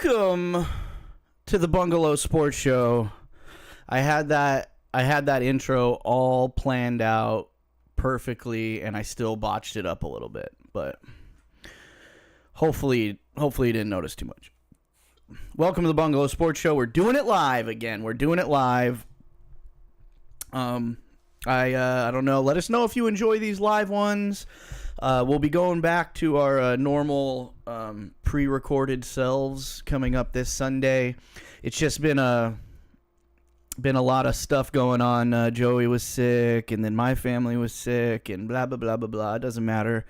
Welcome to the Bungalow Sports Show. I had that intro all planned out perfectly, and I still botched it up a little bit, but hopefully you didn't notice too much. Welcome to the Bungalow Sports Show. We're doing it live again. I don't know. Let us know if you enjoy these live ones. We'll be going back to our normal pre-recorded selves coming up this Sunday. It's just been a lot of stuff going on. Joey was sick, and then my family was sick, and blah, blah, blah, blah, blah. It doesn't matter.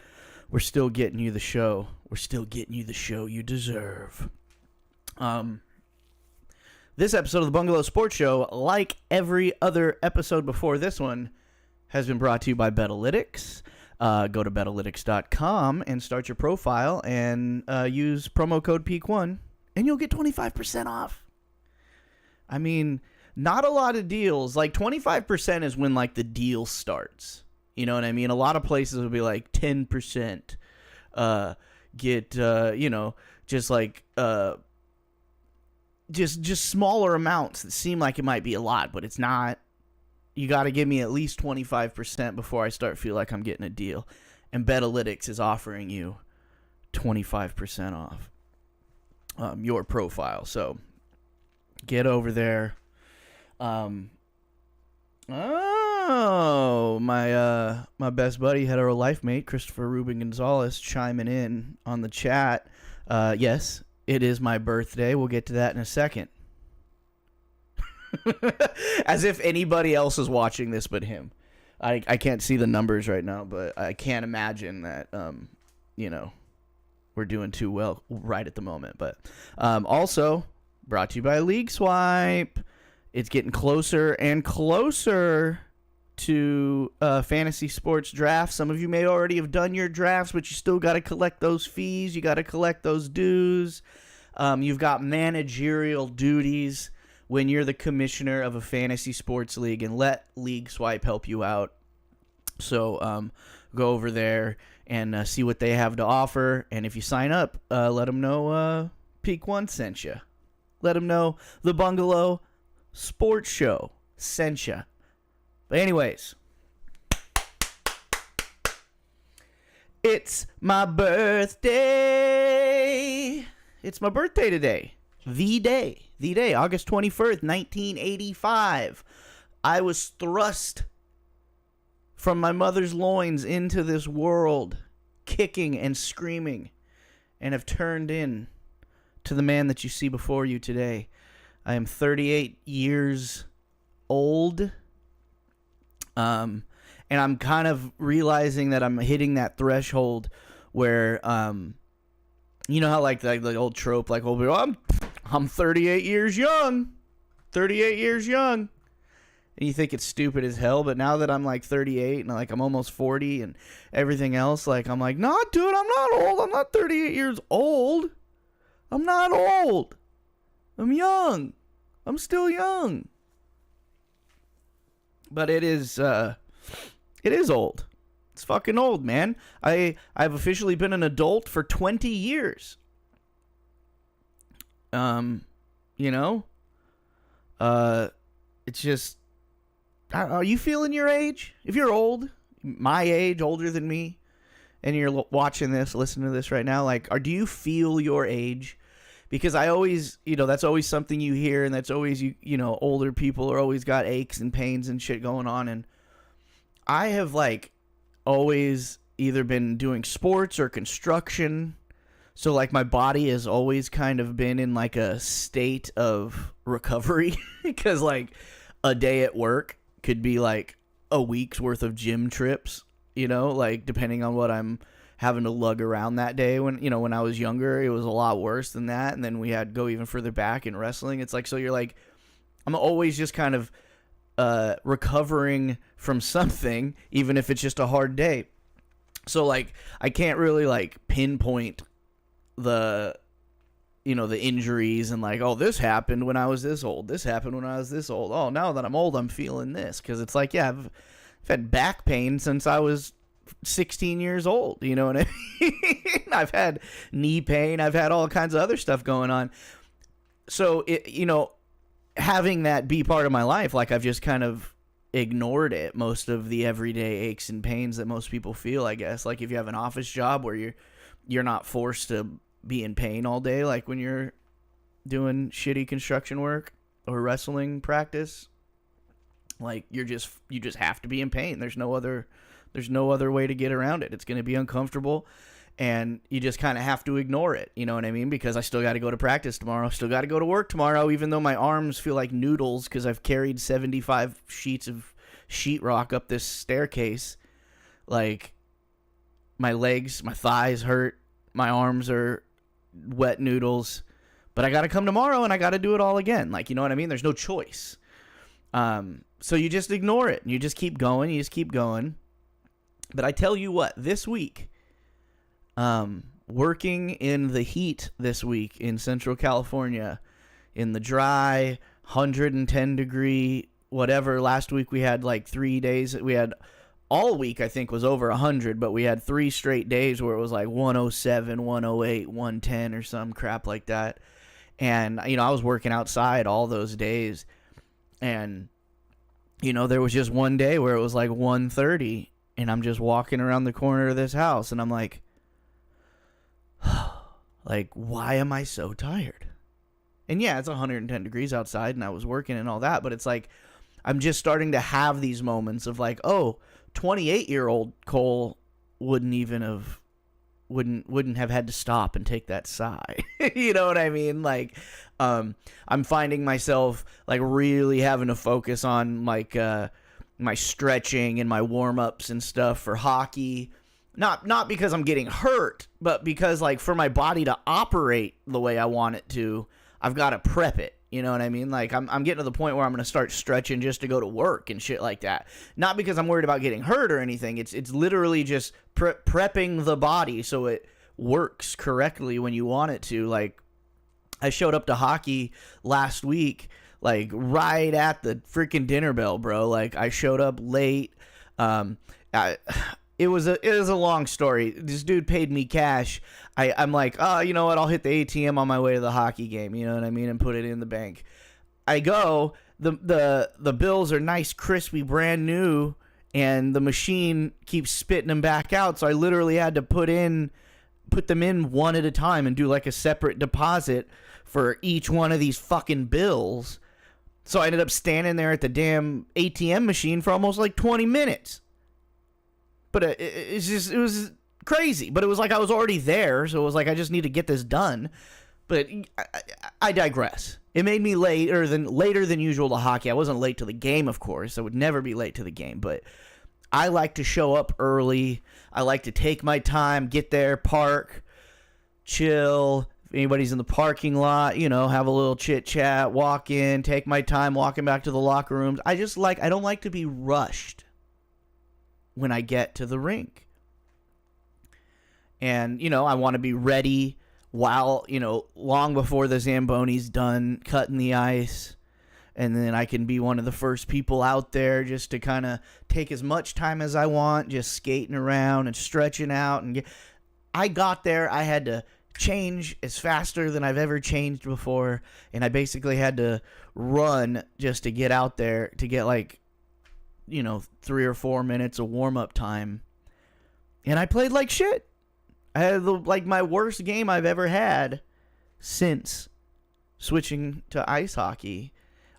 We're still getting you the show. We're still getting you the show you deserve. This episode of the Bungalow Sports Show, like every other episode before this one, has been brought to you by Betalytics. Go to Betalytics.com and start your profile and use promo code PEAK1, and you'll get 25% off. I mean, not a lot of deals. Like 25% is when like the deal starts. You know what I mean? A lot of places will be like 10%. Just smaller amounts that seem like it might be a lot, but it's not. You got to give me at least 25% before I start feel like I'm getting a deal. And Betalytics is offering you 25% off your profile. So get over there. My best buddy, hetero life mate, Christopher Ruben Gonzalez, chiming in on the chat. Yes, it is my birthday. We'll get to that in a second. As if anybody else is watching this but him. I can't see the numbers right now, but I can't imagine that, we're doing too well right at the moment. But also, brought to you by League Swipe. It's getting closer and closer to fantasy sports drafts. Some of you may already have done your drafts, but you still got to collect those fees. You got to collect those dues. You've got managerial duties when you're the commissioner of a fantasy sports league, and let League Swipe help you out. So go over there and see what they have to offer. And if you sign up, let them know Peak1 sent you. Let them know the Bungalow Sports Show sent you. But anyways, it's my birthday. It's my birthday today. The day, August 21st, 1985. I was thrust from my mother's loins into this world, kicking and screaming, and have turned in to the man that you see before you today. I am 38 years old, and I'm kind of realizing that I'm hitting that threshold where, you know how like the old trope, like old people, I'm 38 years young. 38 years young. And you think it's stupid as hell, but now that I'm like 38 and like I'm almost 40 and everything else, like I'm like, nah, dude, I'm not old. I'm not 38 years old. I'm not old. I'm young. I'm still young. But it is old. It's fucking old, man. I've officially been an adult for 20 years. It's just, are you feeling your age? If you're old, my age, older than me, and you're watching this, listening to this right now, like, do you feel your age? Because I always, that's always something you hear, and that's always, older people are always got aches and pains and shit going on, and I have, like, always either been doing sports or construction. So, like, my body has always kind of been in, like, a state of recovery. Because, like, a day at work could be, like, a week's worth of gym trips, like, depending on what I'm having to lug around that day. When I was younger, it was a lot worse than that. And then we had to go even further back in wrestling. It's like, so you're, like, I'm always just kind of recovering from something, even if it's just a hard day. So, like, I can't really, like, pinpoint the injuries and like, oh, this happened when I was this old. This happened when I was this old. Oh, now that I'm old, I'm feeling this. Because it's like, yeah, I've had back pain since I was 16 years old. You know what I mean? I've had knee pain. I've had all kinds of other stuff going on. so having that be part of my life, like I've just kind of ignored it, most of the everyday aches and pains that most people feel, I guess. Like if you have an office job where you're not forced to be in pain all day, like when you're doing shitty construction work or wrestling practice, like you just have to be in pain. There's no other way to get around it. It's going to be uncomfortable, and you just kind of have to ignore it. You know what I mean? Because I still got to go to practice tomorrow. Still got to go to work tomorrow, even though my arms feel like noodles because I've carried 75 sheets of sheetrock up this staircase. Like, my legs, my thighs hurt. My arms are wet noodles. But I got to come tomorrow, and I got to do it all again. Like, you know what I mean? There's no choice. So you just ignore it, and you just keep going. You just keep going. But I tell you what, this week, working in the heat this week in Central California, in the dry, 110 degree, whatever. Last week we had like 3 days. We had all week, I think, was over 100, but we had 3 straight days where it was like 107, 108, 110 or some crap like that. And, I was working outside all those days. And, there was just one day where it was like 130, and I'm just walking around the corner of this house, and I'm like, why am I so tired? And yeah, it's 110 degrees outside, and I was working and all that, but it's like, I'm just starting to have these moments of like, 28-year-old Cole wouldn't have had to stop and take that sigh. You know what I mean? Like, I'm finding myself like really having to focus on like my stretching and my warm-ups and stuff for hockey. Not because I'm getting hurt, but because like for my body to operate the way I want it to, I've got to prep it. You know what I mean? Like, I'm getting to the point where I'm going to start stretching just to go to work and shit like that. Not because I'm worried about getting hurt or anything. It's literally just prepping the body so it works correctly when you want it to. Like, I showed up to hockey last week, like, right at the freaking dinner bell, bro. Like, I showed up late. It was a long story. This dude paid me cash. I'm like, oh, you know what? I'll hit the ATM on my way to the hockey game. You know what I mean? And put it in the bank. I go. The bills are nice, crispy, brand new, and the machine keeps spitting them back out. So I literally had to put them in one at a time and do like a separate deposit for each one of these fucking bills. So I ended up standing there at the damn ATM machine for almost like 20 minutes. But it was crazy. But it was like I was already there, so it was like I just need to get this done. But I digress. It made me later than usual to hockey. I wasn't late to the game, of course. I would never be late to the game. But I like to show up early. I like to take my time, get there, park, chill. If anybody's in the parking lot, have a little chit chat, walk in, take my time walking back to the locker rooms. I don't like to be rushed when I get to the rink. And, I want to be ready while, long before the Zamboni's done cutting the ice. And then I can be one of the first people out there just to kind of take as much time as I want, just skating around and stretching out. I got there, I had to change as faster than I've ever changed before. And I basically had to run just to get out there to get 3 or 4 minutes of warm-up time. And I played like shit. I had my worst game I've ever had since switching to ice hockey.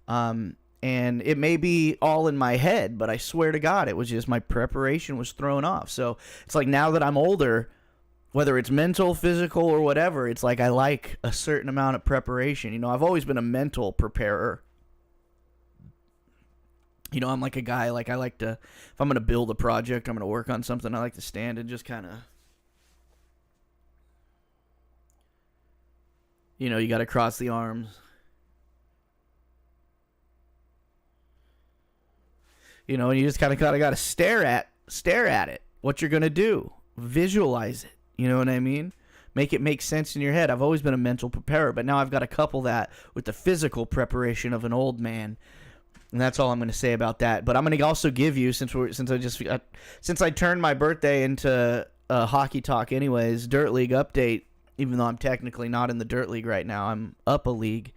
And it may be all in my head, but I swear to God, it was just my preparation was thrown off. So it's like now that I'm older, whether it's mental, physical, or whatever, it's like I like a certain amount of preparation. I've always been a mental preparer. I'm like a guy, I like to, if I'm going to build a project, I'm going to work on something, I like to stand and just kind of, you got to cross the arms. And you just kind of got to stare at it, what you're going to do, visualize it, you know what I mean? Make it make sense in your head. I've always been a mental preparer, but now I've got to couple that with the physical preparation of an old man. And that's all I'm going to say about that. But I'm going to also give you, since I turned my birthday into hockey talk anyways, Dirt League update, even though I'm technically not in the Dirt League right now. I'm up a league.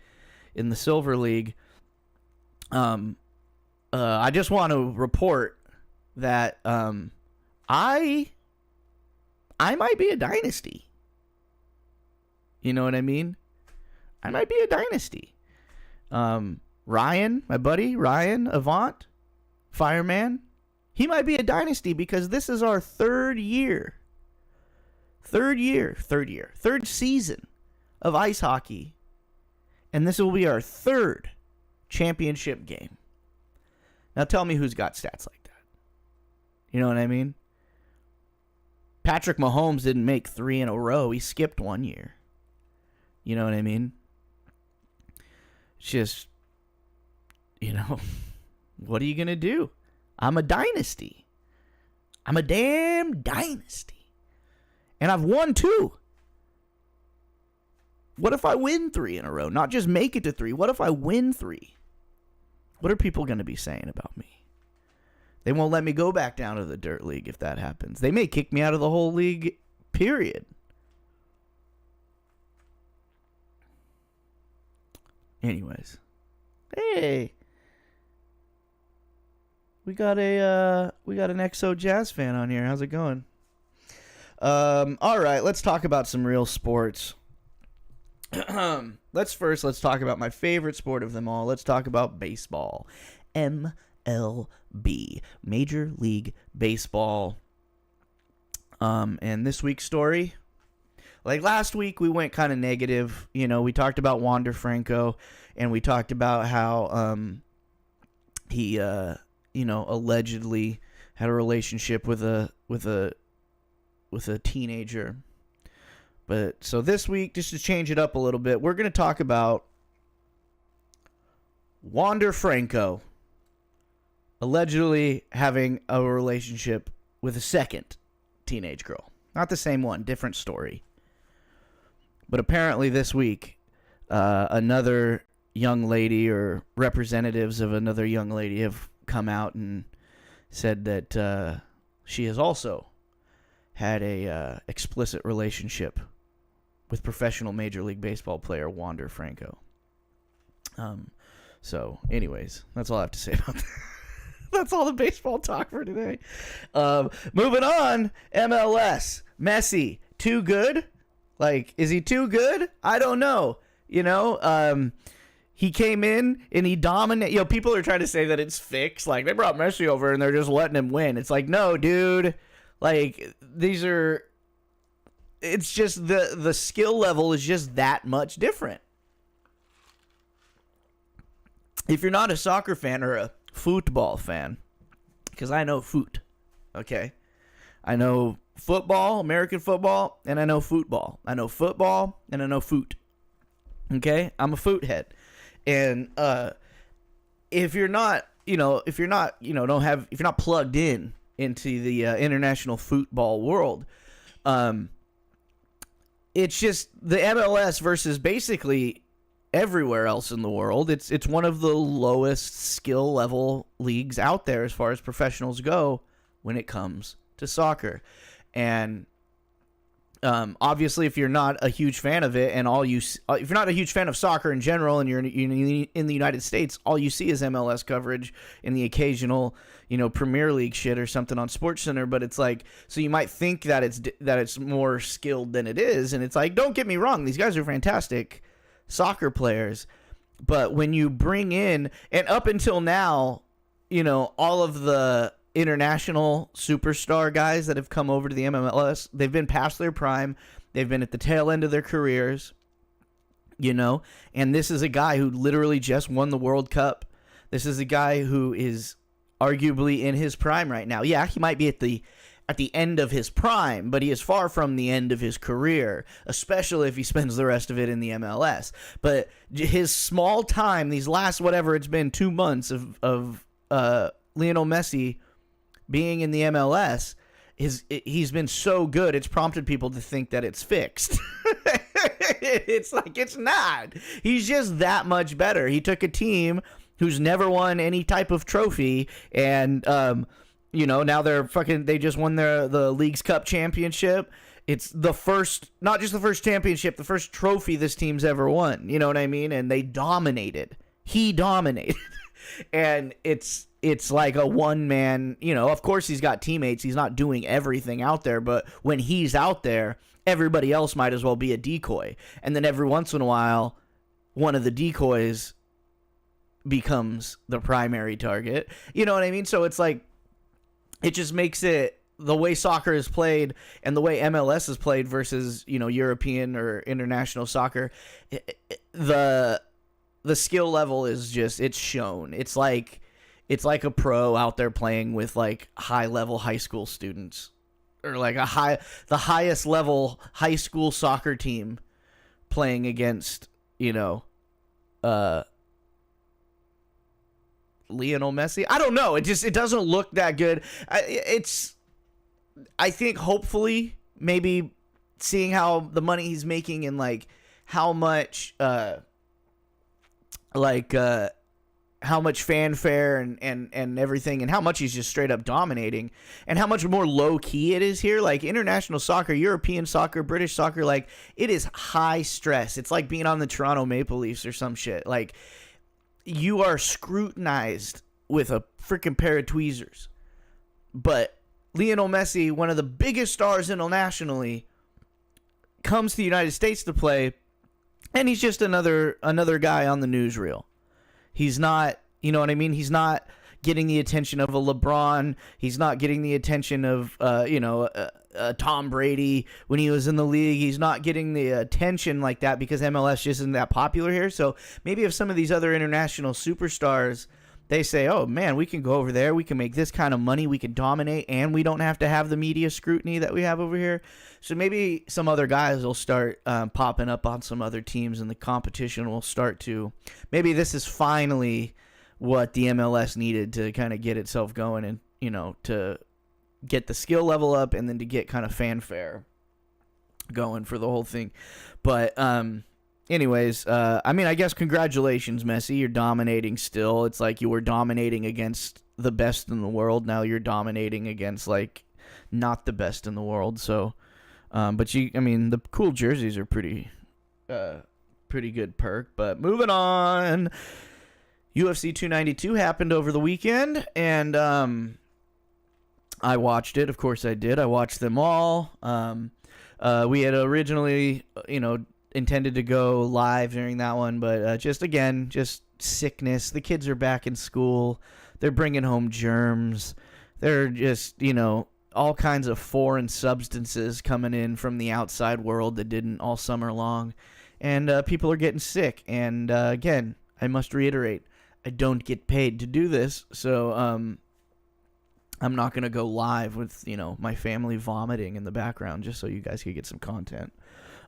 in the Silver League. I just want to report that I might be a dynasty. You know what I mean? I might be a dynasty. Ryan, my buddy, Ryan Avant, Fireman, he might be a dynasty because this is our third season of ice hockey. And this will be our third championship game. Now tell me who's got stats like that. You know what I mean? Patrick Mahomes didn't make 3 in a row. He skipped 1 year. You know what I mean? It's just, what are you going to do? I'm a dynasty. I'm a damn dynasty. And I've won 2. What if I win 3 in a row? Not just make it to 3. What if I win 3? What are people going to be saying about me? They won't let me go back down to the dirt league if that happens. They may kick me out of the whole league, period. Anyways. Hey. We got an XO Jazz fan on here. How's it going? All right, let's talk about some real sports. Let's talk about my favorite sport of them all. Let's talk about baseball. MLB, Major League Baseball. And this week's story, like last week, we went kind of negative. We talked about Wander Franco, and we talked about how he allegedly had a relationship with a teenager. But so this week, just to change it up a little bit, we're going to talk about Wander Franco allegedly having a relationship with a second teenage girl. Not the same one, different story. But apparently this week, another young lady or representatives of another young lady have come out and said that she has also had a explicit relationship with professional Major League Baseball player Wander Franco. So, anyways, that's all I have to say about that. That's all the baseball talk for today. Moving on, MLS. Messi, too good? Like, is he too good? I don't know. He came in and he dominated. People are trying to say that it's fixed. Like, they brought Messi over and they're just letting him win. It's like, no, dude. Like, it's just the skill level is just that much different. If you're not a soccer fan or a football fan, because I know foot, okay? I know football, American football, and I know football. I know football and I know foot. Okay? I'm a foot head. And if you're not plugged in into the international football world, it's just the MLS versus basically everywhere else in the world. It's one of the lowest skill level leagues out there as far as professionals go when it comes to soccer. And obviously, if you're not a huge fan of it, and if you're not a huge fan of soccer in general, and you're in the United States, all you see is MLS coverage and the occasional, Premier League shit or something on SportsCenter. But it's like, so you might think that it's more skilled than it is, and it's like, don't get me wrong, these guys are fantastic soccer players, but when you bring in, and up until now, all of the international superstar guys that have come over to the MLS, they've been past their prime, they've been at the tail end of their careers, and this is a guy who literally just won the World Cup. This is a guy who is arguably in his prime right now. Yeah, he might be at the end of his prime, but he is far from the end of his career, especially if he spends the rest of it in the MLS. But his small time, these last, whatever it's been, 2 months of Lionel Messi being in the MLS, he's been so good, it's prompted people to think that it's fixed. It's like, it's not. He's just that much better. He took a team who's never won any type of trophy, and now they just won the League's Cup championship, it's the first, not just the first championship, the first trophy this team's ever won. You know what I mean? And they dominated. He dominated. And it's like a one-man, you know, of course he's got teammates. He's not doing everything out there, but when he's out there, everybody else might as well be a decoy. And then every once in a while, one of the decoys becomes the primary target. You know what I mean? So it's like, it just makes it, the way soccer is played and the way MLS is played versus, you know, European or international soccer, the skill level is just, it's shown. It's like a pro out there playing with like high level high school students, or like the highest level high school soccer team playing against, you know, Lionel Messi. I don't know. It doesn't look that good. I think hopefully maybe seeing how the money he's making and like how much how much fanfare and everything, and how much he's just straight up dominating, and how much more low key it is here. Like international soccer, European soccer, British soccer, like it is high stress. It's like being on the Toronto Maple Leafs or some shit. Like you are scrutinized with a freaking pair of tweezers. But Lionel Messi, one of the biggest stars internationally, comes to the United States to play, and he's just another guy on the newsreel. He's not, you know what I mean? He's not getting the attention of a LeBron. He's not getting the attention of, Tom Brady when he was in the league. He's not getting the attention like that because MLS just isn't that popular here. So maybe if some of these other international superstars, they say, oh, man, we can go over there. We can make this kind of money. We can dominate, and we don't have to have the media scrutiny that we have over here. So maybe some other guys will start popping up on some other teams, and the competition will start to – maybe this is finally what the MLS needed to kind of get itself going and, you know, to get the skill level up and then to get kind of fanfare going for the whole thing. But anyways, I mean, I guess congratulations, Messi. You're dominating still. It's like you were dominating against the best in the world. Now you're dominating against, like, not the best in the world. So, but the cool jerseys are pretty good perk. But moving on, UFC 292 happened over the weekend, and I watched it. Of course I did. I watched them all. We had originally, intended to go live during that one, but just sickness. The kids are back in school. They're bringing home germs. They're just, all kinds of foreign substances coming in from the outside world that didn't all summer long. And people are getting sick. And again, I must reiterate, I don't get paid to do this. So I'm not going to go live with, my family vomiting in the background just so you guys could get some content.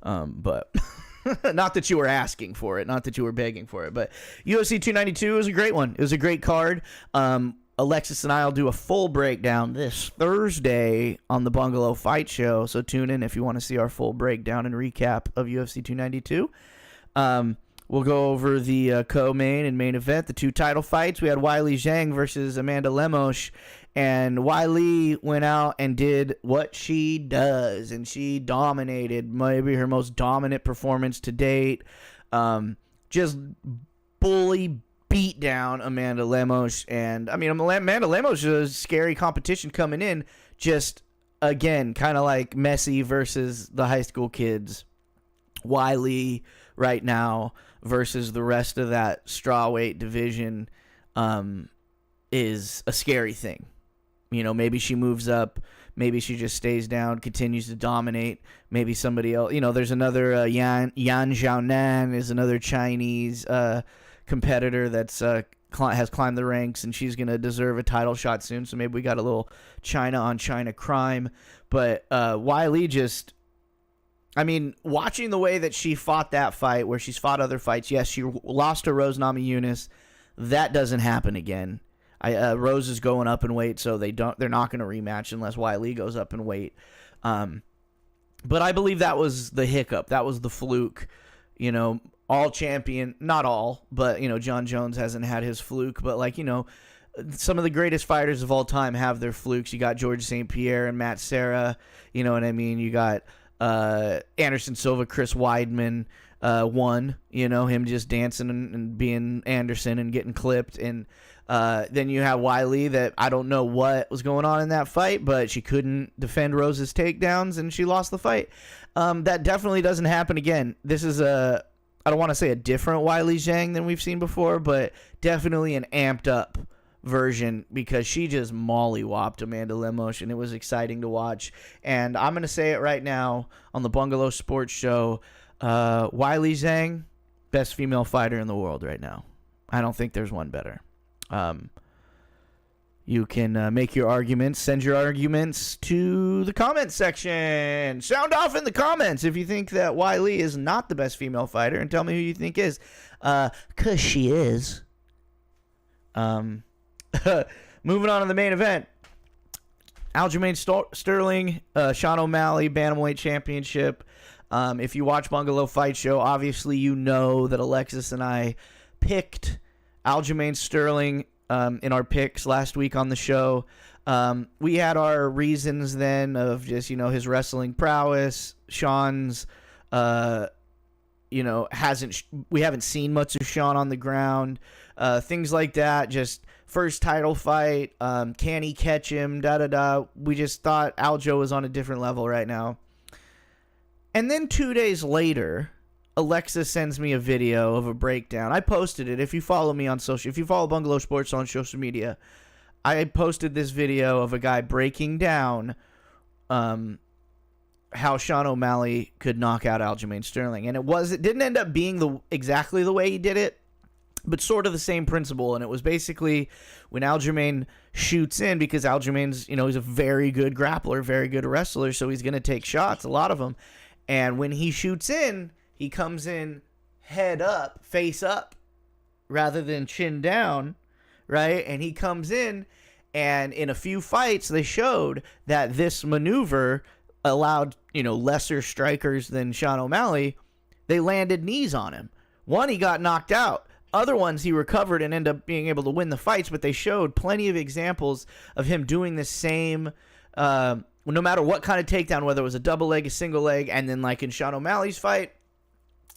But not that you were asking for it, not that you were begging for it, but UFC 292 was a great one. It was a great card. Alexis and I will do a full breakdown this Thursday on the Bungalow Fight Show. So tune in if you want to see our full breakdown and recap of UFC 292. We'll go over the co-main and main event, the two title fights. We had Weili Zhang versus Amanda Lemos, and Weili went out and did what she does, and she dominated, maybe her most dominant performance to date. Just bully beat down Amanda Lemos, and Amanda Lemos is a scary competition coming in. Just again, kind of like Messi versus the high school kids. Weili right now versus the rest of that strawweight division is a scary thing. Maybe she moves up. Maybe she just stays down, continues to dominate. Maybe somebody else. There's another Yan Xiaonan is another Chinese competitor that's has climbed the ranks, and she's going to deserve a title shot soon. So maybe we got a little China on China crime. But Weili just... watching the way that she fought that fight, where she's fought other fights, yes, she lost to Rose Namajunas. That doesn't happen again. Rose is going up in weight, so they're not going to rematch unless Weili goes up in weight. But I believe that was the hiccup. That was the fluke. All champion, not all, but John Jones hasn't had his fluke. But some of the greatest fighters of all time have their flukes. You got George St. Pierre and Matt Serra. You know what I mean? You got Anderson Silva, Chris Weidman won. Him just dancing and being Anderson and getting clipped. And then you have Wiley that I don't know what was going on in that fight, but she couldn't defend Rose's takedowns and she lost the fight. That definitely doesn't happen again. This is I don't want to say a different Wiley Zhang than we've seen before, but definitely an amped up version because she just mollywopped Amanda Lemos and it was exciting to watch. And I'm going to say it right now on the Bungalow Sports Show, Wiley Zhang, best female fighter in the world right now. I don't think there's one better. You can make your arguments, send your arguments to the comments section. Sound off in the comments if you think that Wiley is not the best female fighter and tell me who you think is. 'Cause she is. Moving on to the main event. Aljamain Sterling, Sean O'Malley, Bantamweight Championship. If you watch Bungalow Fight Show, obviously you know that Alexis and I picked Aljamain Sterling in our picks last week on the show. We had our reasons then of just, his wrestling prowess. Sean's, we haven't seen much of Sean on the ground. Things like that. Just first title fight. Can he catch him? Da-da-da. We just thought Aljo was on a different level right now. And then 2 days later, Alexa sends me a video of a breakdown. I posted it. If you follow me on if you follow Bungalow Sports on social media, I posted this video of a guy breaking down how Sean O'Malley could knock out Aljamain Sterling. And it didn't end up being exactly the way he did it, but sort of the same principle. And it was basically when Aljamain shoots in, because Aljamain's, he's a very good grappler, very good wrestler, so he's going to take shots, a lot of them. And when he shoots in, he comes in head up, face up, rather than chin down, right? And he comes in, and in a few fights, they showed that this maneuver allowed, lesser strikers than Sean O'Malley, they landed knees on him. One, he got knocked out. Other ones, he recovered and ended up being able to win the fights, but they showed plenty of examples of him doing the same no matter what kind of takedown, whether it was a double leg, a single leg, and then like in Sean O'Malley's fight,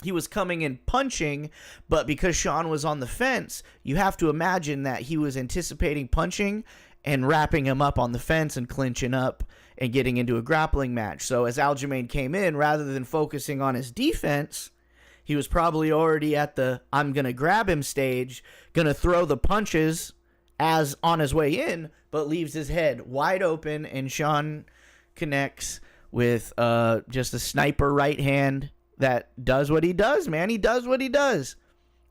he was coming in punching, but because Sean was on the fence, you have to imagine that he was anticipating punching and wrapping him up on the fence and clinching up and getting into a grappling match. So as Aljamain came in, rather than focusing on his defense, he was probably already at the I'm going to grab him stage, going to throw the punches as on his way in, but leaves his head wide open, and Sean connects with just a sniper right hand that does what he does, man. He does what he does.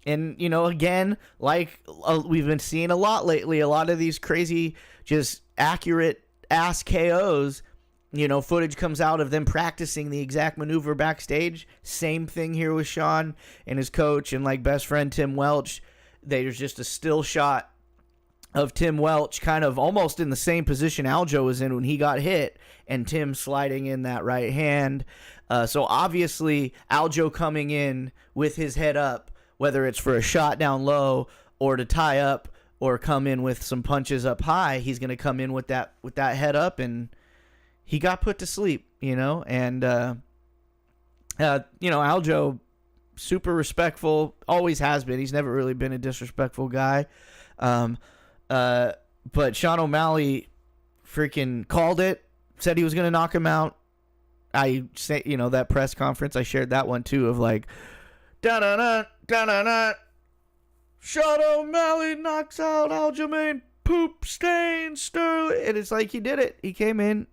And, again, like we've been seeing a lot lately, a lot of these crazy, just accurate ass KOs, footage comes out of them practicing the exact maneuver backstage. Same thing here with Sean and his coach and like best friend Tim Welch. There's just a still shot of Tim Welch kind of almost in the same position Aljo was in when he got hit, and Tim sliding in that right hand. So obviously Aljo coming in with his head up, whether it's for a shot down low or to tie up or come in with some punches up high, he's going to come in with that head up, and he got put to sleep, and Aljo, super respectful, always has been. He's never really been a disrespectful guy. But Sean O'Malley freaking called it, said he was going to knock him out. I say, that press conference, I shared that one too, of like, da-da-da, da-da-da, Sean O'Malley knocks out Aljamain poop stain Sterling. And it's like, he did it. He came in,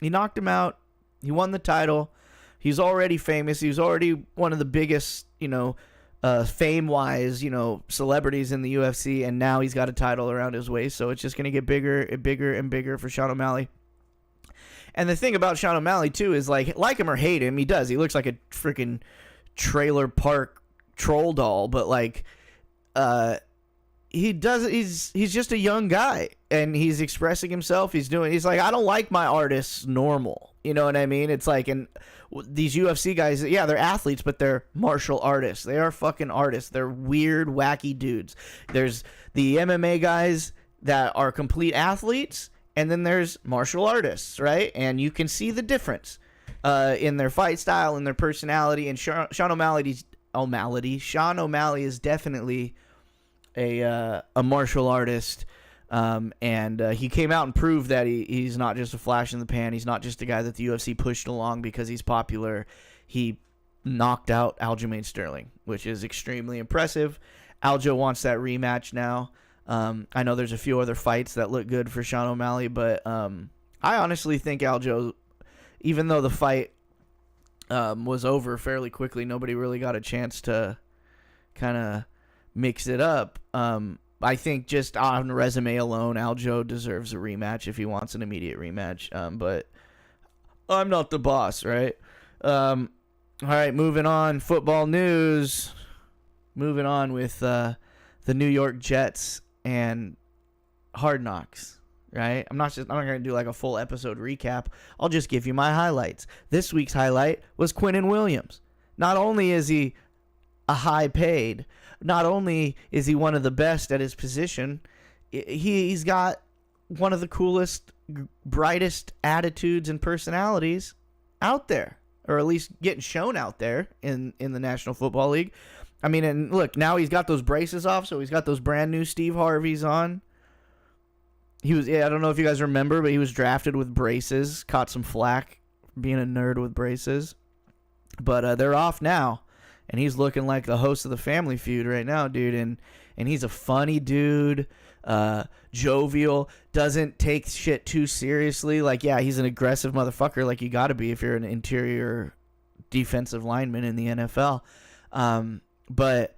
he knocked him out, he won the title. He's already famous. He was already one of the biggest, fame-wise, celebrities in the UFC, and now he's got a title around his waist, so it's just going to get bigger and bigger and bigger for Sean O'Malley. And the thing about Sean O'Malley, too, is like him or hate him, he does. He looks like a freaking trailer park troll doll, but like, he's just a young guy, and he's expressing himself. He's like, I don't like my artists normal. You know what I mean? It's like, and these UFC guys, yeah, they're athletes, but they're martial artists. They are fucking artists. They're weird, wacky dudes. There's the MMA guys that are complete athletes, and then there's martial artists, right? And you can see the difference. in their fight style, in their personality. And Sean O'Malley is definitely a martial artist. And he came out and proved that he's not just a flash in the pan. He's not just a guy that the UFC pushed along because he's popular. He knocked out Aljamain Sterling, which is extremely impressive. Aljo wants that rematch now. I know there's a few other fights that look good for Sean O'Malley, but I honestly think Aljo, even though the fight was over fairly quickly, nobody really got a chance to kind of mix it up. I think just on resume alone, Aljo deserves a rematch if he wants an immediate rematch. But I'm not the boss, right? All right, moving on. Football news. Moving on with the New York Jets and Hard Knocks, right? I'm not going to do like a full episode recap. I'll just give you my highlights. This week's highlight was Quinnen Williams. Not only is he a high paid, not only is he one of the best at his position, he's got one of the coolest, brightest attitudes and personalities out there, or at least getting shown out there in the National Football League. I mean, and look, now he's got those braces off, so he's got those brand new Steve Harveys on. I don't know if you guys remember, but he was drafted with braces, caught some flack being a nerd with braces. But they're off now, and he's looking like the host of the Family Feud right now, dude. And he's a funny dude, jovial, doesn't take shit too seriously. Like, yeah, he's an aggressive motherfucker like you got to be if you're an interior defensive lineman in the NFL. But,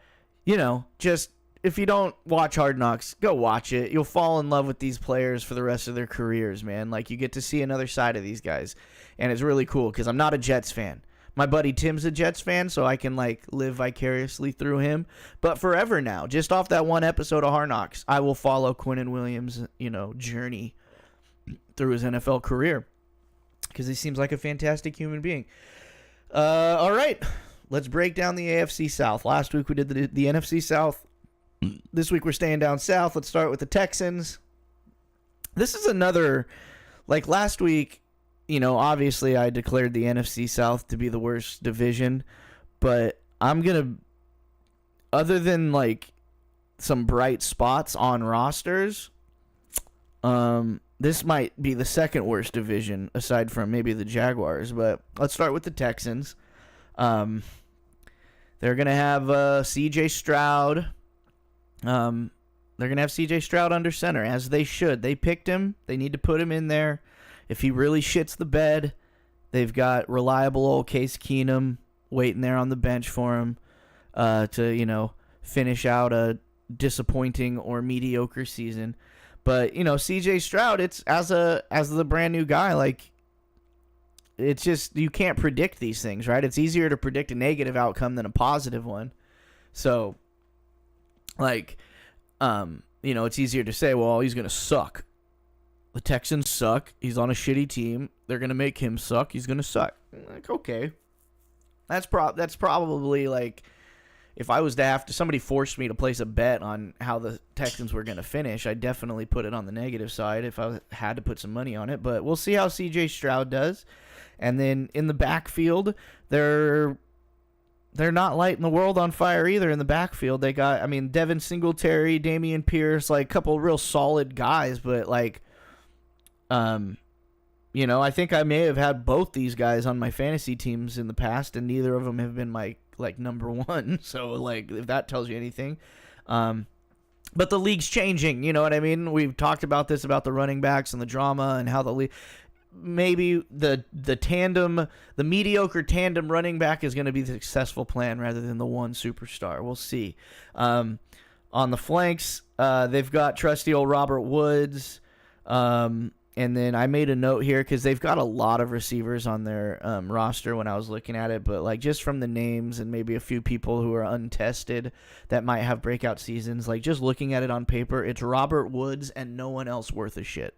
just if you don't watch Hard Knocks, go watch it. You'll fall in love with these players for the rest of their careers, man. Like, you get to see another side of these guys. And it's really cool because I'm not a Jets fan. My buddy Tim's a Jets fan, so I can, live vicariously through him. But forever now, just off that one episode of Hard Knocks, I will follow Quinnen Williams', journey through his NFL career because he seems like a fantastic human being. All right. Let's break down the AFC South. Last week we did the NFC South. This week we're staying down south. Let's start with the Texans. This is another, last week, obviously I declared the NFC South to be the worst division. But I'm going to, other than, some bright spots on rosters, this might be the second worst division aside from maybe the Jaguars. But let's start with the Texans. They're going to have C.J. Stroud. They're going to have C.J. Stroud under center, as they should. They picked him. They need to put him in there. If he really shits the bed, they've got reliable old Case Keenum waiting there on the bench for him to, finish out a disappointing or mediocre season. But, C.J. Stroud, it's as the brand new guy, it's just, you can't predict these things, right? It's easier to predict a negative outcome than a positive one. So, it's easier to say, well, he's going to suck. The Texans suck. He's on a shitty team. They're going to make him suck. He's going to suck. Okay. That's probably, if I was to have to, somebody forced me to place a bet on how the Texans were going to finish, I'd definitely put it on the negative side if I had to put some money on it. But we'll see how C.J. Stroud does. And then in the backfield, they're not lighting the world on fire either in the backfield. They got, Devin Singletary, Dameon Pierce, a couple real solid guys. But, I think I may have had both these guys on my fantasy teams in the past, and neither of them have been my, number one. So, if that tells you anything. But the league's changing, you know what I mean? We've talked about this, about the running backs and the drama and how the league... Maybe the mediocre tandem running back is going to be the successful plan rather than the one superstar. We'll see. On the flanks, they've got trusty old Robert Woods. And then I made a note here because they've got a lot of receivers on their roster when I was looking at it. But just from the names and maybe a few people who are untested that might have breakout seasons, just looking at it on paper, it's Robert Woods and no one else worth a shit.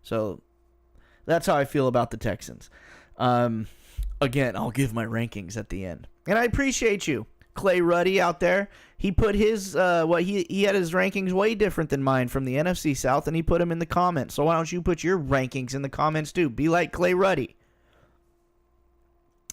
So that's how I feel about the Texans. Again, I'll give my rankings at the end. And I appreciate you. Clay Ruddy out there. He put his he had his rankings way different than mine from the NFC South, and he put them in the comments. So why don't you put your rankings in the comments too? Be like Clay Ruddy.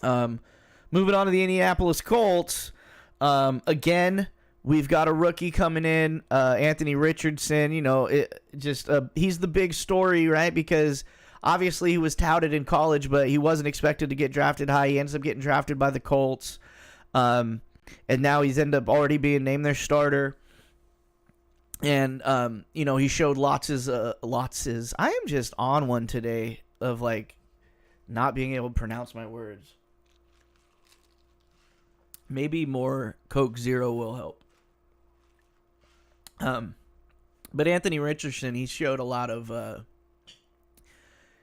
Moving on to the Indianapolis Colts. Again, we've got a rookie coming in, Anthony Richardson. You know, he's the big story, right? Because obviously he was touted in college, but he wasn't expected to get drafted high. He ends up getting drafted by the Colts. And now he's ended up already being named their starter. And, you know, he showed lots of, I am just on one today of, like, not being able to pronounce my words. Maybe more Coke Zero will help. But Anthony Richardson, he showed a lot of,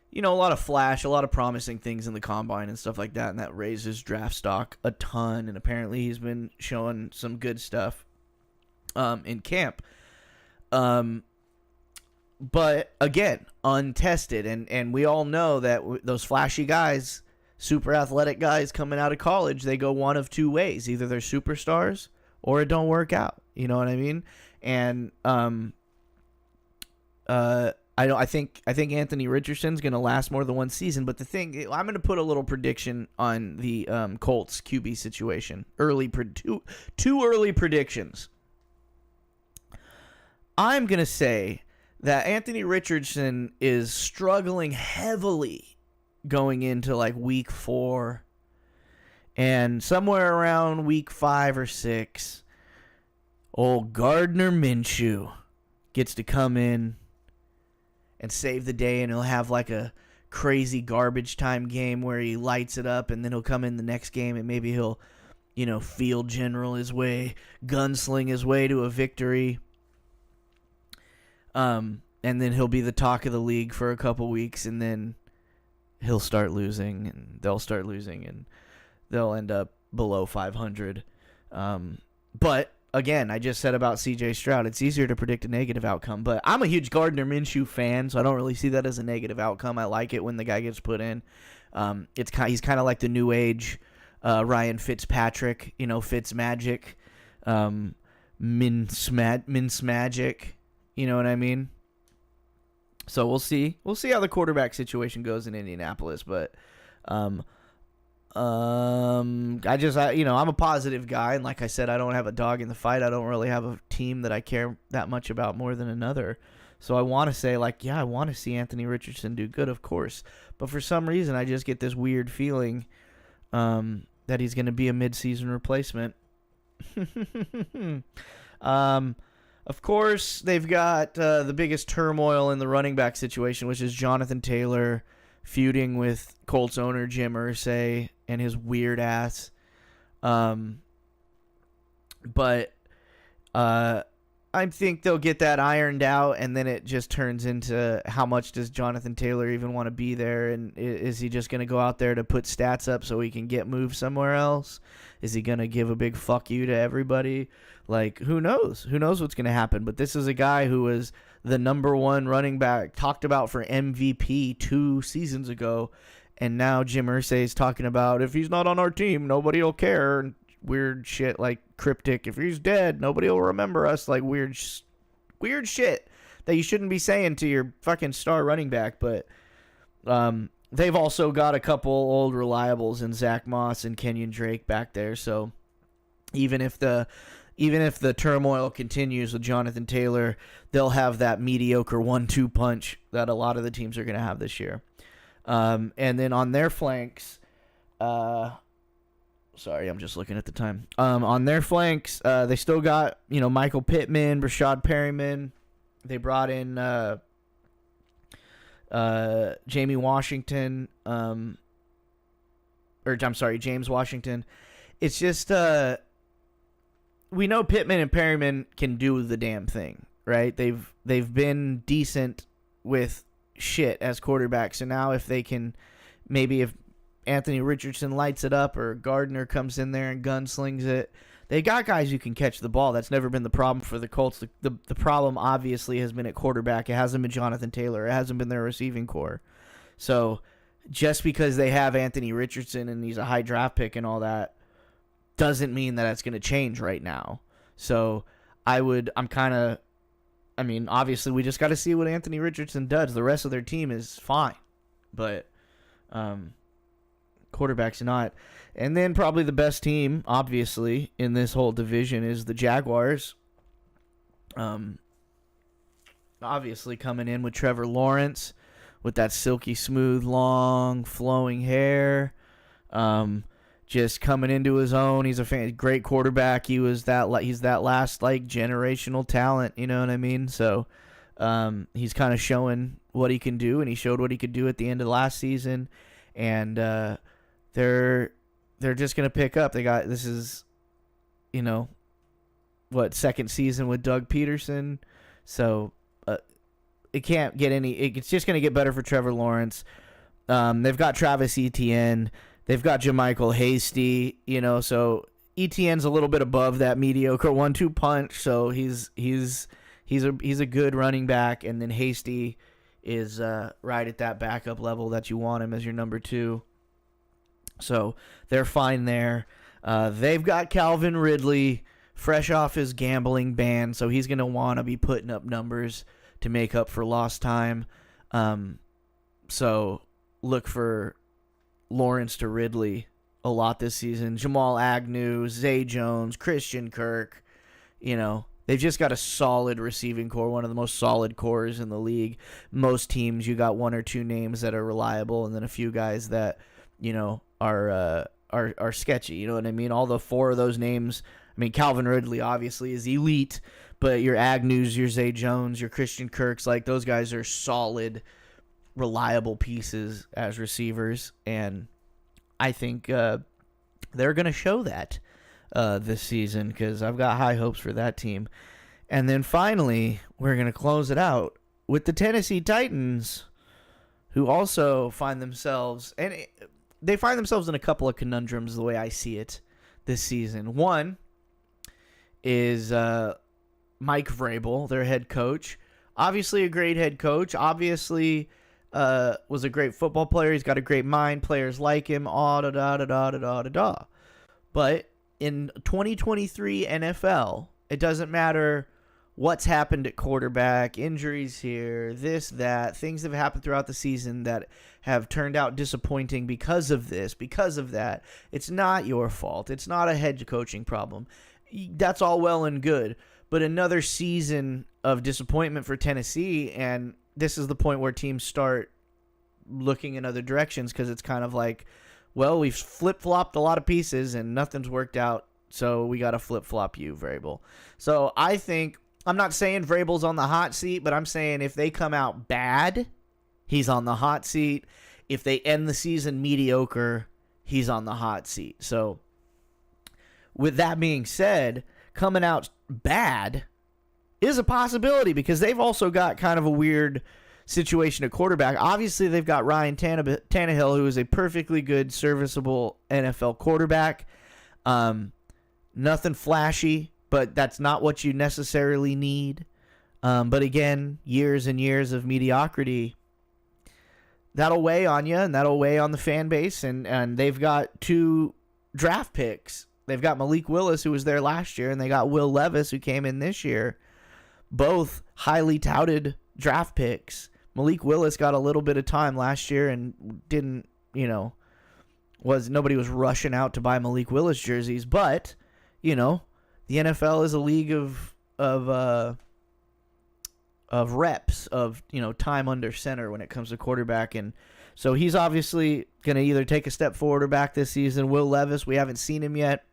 you know, a lot of flash, a lot of promising things in the combine and stuff like that, and that raised his draft stock a ton, and apparently he's been showing some good stuff in camp. But, again, untested, and we all know that those flashy guys, super athletic guys coming out of college, they go one of two ways. Either they're superstars or it don't work out. You know what I mean? And I think Anthony Richardson's going to last more than one season, but the thing, I'm going to put a little prediction on the Colts QB situation. Two early predictions. I'm going to say that Anthony Richardson is struggling heavily going into like week 4, and somewhere around week 5 or 6, old Gardner Minshew gets to come in and save the day, and he'll have like a crazy garbage time game where he lights it up, and then he'll come in the next game and maybe he'll, you know, field general his way, gunsling his way to a victory. And then he'll be the talk of the league for a couple weeks, and then he'll start losing, and they'll start losing, and they'll end up below 500. But again, I just said about C.J. Stroud, it's easier to predict a negative outcome. But I'm a huge Gardner Minshew fan, so I don't really see that as a negative outcome. I like it when the guy gets put in. He's kind of like the new age Ryan Fitzpatrick, you know, Fitzmagic, Minsmagic, you know what I mean? So we'll see. We'll see how the quarterback situation goes in Indianapolis, but I'm a positive guy, and like I said, I don't have a dog in the fight. I don't really have a team that I care that much about more than another. So I want to say, like, yeah, I want to see Anthony Richardson do good, of course. But for some reason, I just get this weird feeling that he's going to be a mid-season replacement. Of course, they've got the biggest turmoil in the running back situation, which is Jonathan Taylor feuding with Colts owner Jim Irsay and his weird ass. But I think they'll get that ironed out, and then it just turns into how much does Jonathan Taylor even want to be there, and is he just going to go out there to put stats up so he can get moved somewhere else? Is he going to give a big fuck you to everybody? Like, who knows? Who knows what's going to happen? But this is a guy who was the number one running back, talked about for MVP 2 seasons ago, and now Jim Irsay is talking about if he's not on our team, nobody will care, and weird shit like cryptic. If he's dead, nobody will remember us. Like weird shit that you shouldn't be saying to your fucking star running back. But they've also got a couple old reliables in Zach Moss and Kenyon Drake back there. So even if the turmoil continues with Jonathan Taylor, they'll have that mediocre 1-2 punch that a lot of the teams are going to have this year. And then on their flanks, sorry, I'm just looking at the time. On their flanks, they still got, Michael Pittman, Rashad Perryman. They brought in James Washington. James Washington. It's just we know Pittman and Perryman can do the damn thing, right? They've been decent with shit as quarterbacks, and now if they can, maybe if Anthony Richardson lights it up or Gardner comes in there and gunslings it, they got guys who can catch the ball. That's never been the problem for the Colts. The problem obviously has been at quarterback. It hasn't been Jonathan Taylor. It hasn't been their receiving core. So just because they have Anthony Richardson and he's a high draft pick and all that, doesn't mean that it's going to change right now. So obviously we just got to see what Anthony Richardson does. The rest of their team is fine, but quarterback's not. And then probably the best team, obviously, in this whole division is the Jaguars. Obviously coming in with Trevor Lawrence with that silky smooth, long, flowing hair. Just coming into his own. He's a great quarterback. He's that last generational talent, you know what I mean? So he's kind of showing what he can do, and he showed what he could do at the end of last season. And they're just gonna pick up. This is, second season with Doug Peterson. So it can't get it's just gonna get better for Trevor Lawrence. They've got Travis Etienne. They've got JaMychal Hasty, so Etienne's a little bit above that mediocre 1-2 punch, so he's a good running back, and then Hasty is right at that backup level that you want him as your number 2. So they're fine there. They've got Calvin Ridley fresh off his gambling ban, so he's going to want to be putting up numbers to make up for lost time. So look for Lawrence to Ridley a lot this season. Jamal Agnew, Zay Jones, Christian Kirk. They've just got a solid receiving core, one of the most solid cores in the league. Most teams, you got 1 or 2 names that are reliable, and then a few guys that, are sketchy. You know what I mean? All the 4 of those names. Calvin Ridley obviously is elite, but your Agnews, your Zay Jones, your Christian Kirks, those guys are solid, reliable pieces as receivers, and I think they're going to show that this season, because I've got high hopes for that team. And then finally, we're going to close it out with the Tennessee Titans, who also find themselves in a couple of conundrums the way I see it this season. One is Mike Vrabel, their head coach. Obviously a great head coach. Obviously was a great football player. He's got a great mind. Players like him. But in 2023 NFL, it doesn't matter what's happened at quarterback, injuries here, this, that, things have happened throughout the season that have turned out disappointing because of this, because of that. It's not your fault. It's not a head coaching problem. That's all well and good. But another season of disappointment for Tennessee, and this is the point where teams start looking in other directions, because it's kind of like, well, we've flip-flopped a lot of pieces and nothing's worked out, so we got to flip-flop you, Vrabel. So I think, I'm not saying Vrabel's on the hot seat, but I'm saying if they come out bad, he's on the hot seat. If they end the season mediocre, he's on the hot seat. So with that being said, coming out bad is a possibility, because they've also got kind of a weird situation at quarterback. Obviously, they've got Ryan Tannehill, who is a perfectly good, serviceable NFL quarterback. Nothing flashy, but that's not what you necessarily need. But again, years and years of mediocrity, that'll weigh on you, and that'll weigh on the fan base. And they've got 2 draft picks. They've got Malik Willis, who was there last year, and they got Will Levis, who came in this year. Both highly touted draft picks. Malik Willis got a little bit of time last year and didn't, nobody was rushing out to buy Malik Willis jerseys, but, the NFL is a league of reps, of, time under center when it comes to quarterback. And so he's obviously going to either take a step forward or back this season. Will Levis, we haven't seen him yet.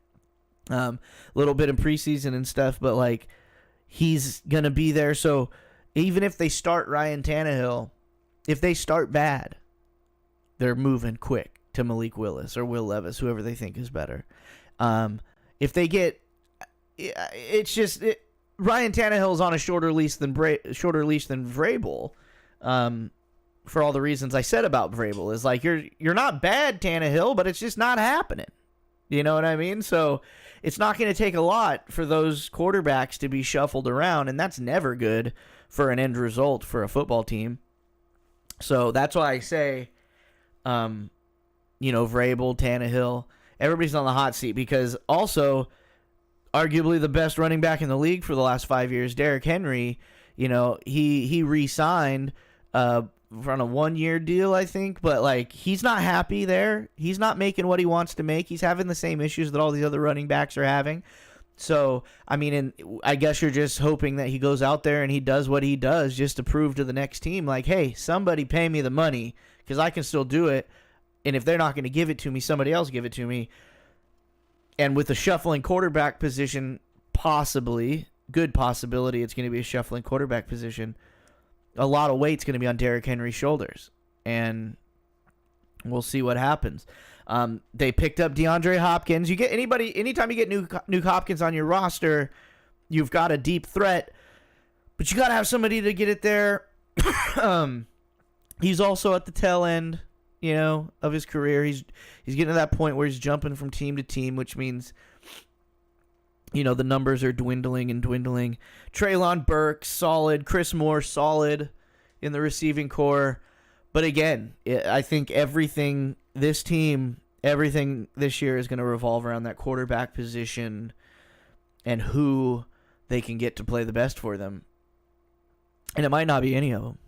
A little bit in preseason and stuff, but he's going to be there. So even if they start Ryan Tannehill, if they start bad, they're moving quick to Malik Willis or Will Levis, whoever they think is better. If they get, Ryan Tannehill's on a shorter leash than Vrabel. For all the reasons I said about Vrabel, is you're not bad, Tannehill, but it's just not happening. You know what I mean? So it's not going to take a lot for those quarterbacks to be shuffled around, and that's never good for an end result for a football team. So that's why I say, Vrabel, Tannehill, Everybody's on the hot seat because also arguably the best running back in the league for the last 5 years, Derrick Henry, he re-signed on a 1-year deal, I think, but like he's not happy there. He's not making what he wants to make. He's having the same issues that all these other running backs are having. So, I mean, and I guess you're just hoping that he goes out there and he does what he does just to prove to the next team, like, hey, somebody pay me the money because I can still do it. And if they're not going to give it to me, somebody else give it to me. And with the shuffling quarterback position, possibly, good possibility it's going to be a shuffling quarterback position, a lot of weight's going to be on Derrick Henry's shoulders. And we'll see what happens. They picked up DeAndre Hopkins. Anytime you get Nuke Hopkins on your roster, you've got a deep threat, but you got to have somebody to get it there. He's also at the tail end, of his career. He's getting to that point where he's jumping from team to team, which means, the numbers are dwindling and dwindling. Treylon Burks, solid. Chris Moore, solid in the receiving core. But again, I think everything this year is going to revolve around that quarterback position and who they can get to play the best for them. And it might not be any of them.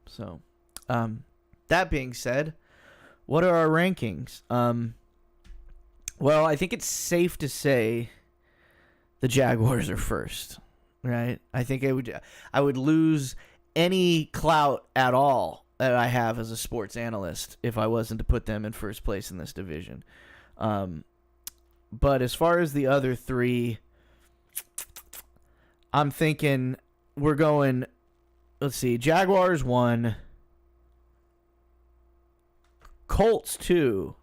So, that being said, what are our rankings? Well, I think it's safe to say the Jaguars are first, right? I think I would lose any clout at all that I have as a sports analyst if I wasn't to put them in first place in this division. But as far as the other three, I'm thinking we're going, let's see, Jaguars 1, Colts 2,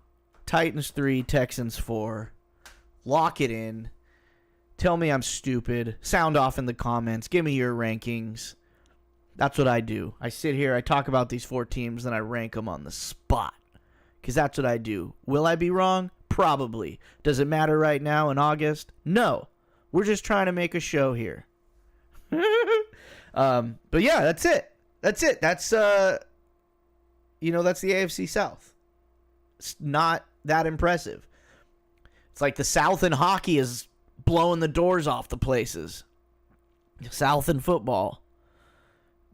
Titans 3, Texans 4. Lock it in. Tell me I'm stupid. Sound off in the comments. Give me your rankings. That's what I do. I sit here, I talk about these 4 teams, and I rank them on the spot. Because that's what I do. Will I be wrong? Probably. Does it matter right now in August? No. We're just trying to make a show here. But yeah, that's it. That's that's the AFC South. It's not that impressive. It's like the South in hockey is blowing the doors off the places. The South in football.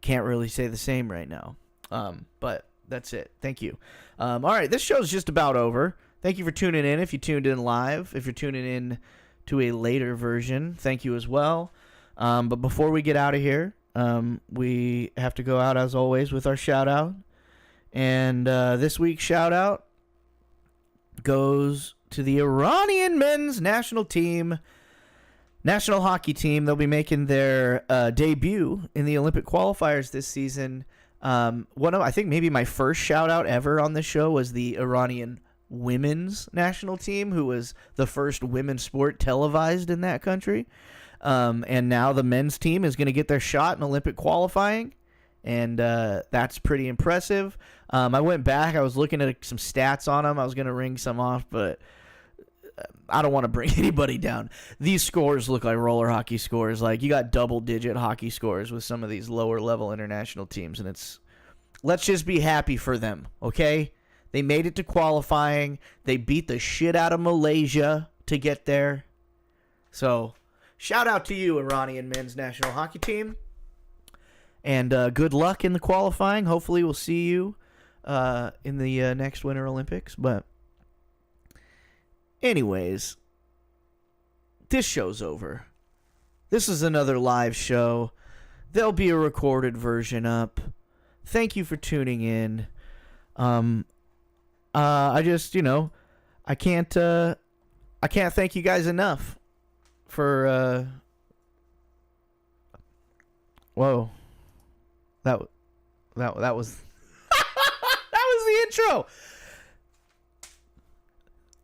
Can't really say the same right now. But that's it. Thank you. All right, this show's just about over. Thank you for tuning in. If you tuned in live, if you're tuning in to a later version, thank you as well. But before we get out of here, we have to go out as always with our shout out. And this week's shout out goes to the Iranian men's national hockey team. They'll be making their debut in the Olympic qualifiers this season. I think maybe my first shout out ever on this show was the Iranian women's national team, who was the first women's sport televised in that country. And now the men's team is going to get their shot in Olympic qualifying. And that's pretty impressive. I went back. I was looking at some stats on them. I was going to ring some off, but I don't want to bring anybody down. These scores look like roller hockey scores. Like, you got double-digit hockey scores with some of these lower-level international teams, and let's just be happy for them, okay? They made it to qualifying. They beat the shit out of Malaysia to get there. So, shout out to you, Iranian men's national hockey team. And good luck in the qualifying. Hopefully we'll see you in the next Winter Olympics. But anyways, this show's over. This is another live show. There'll be a recorded version up. Thank you for tuning in. I just, I can't thank you guys enough for whoa. That was that was the intro.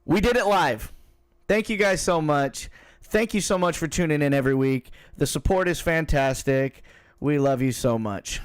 We did it live. Thank you guys so much. Thank you so much for tuning in every week. The support is fantastic. We love you so much.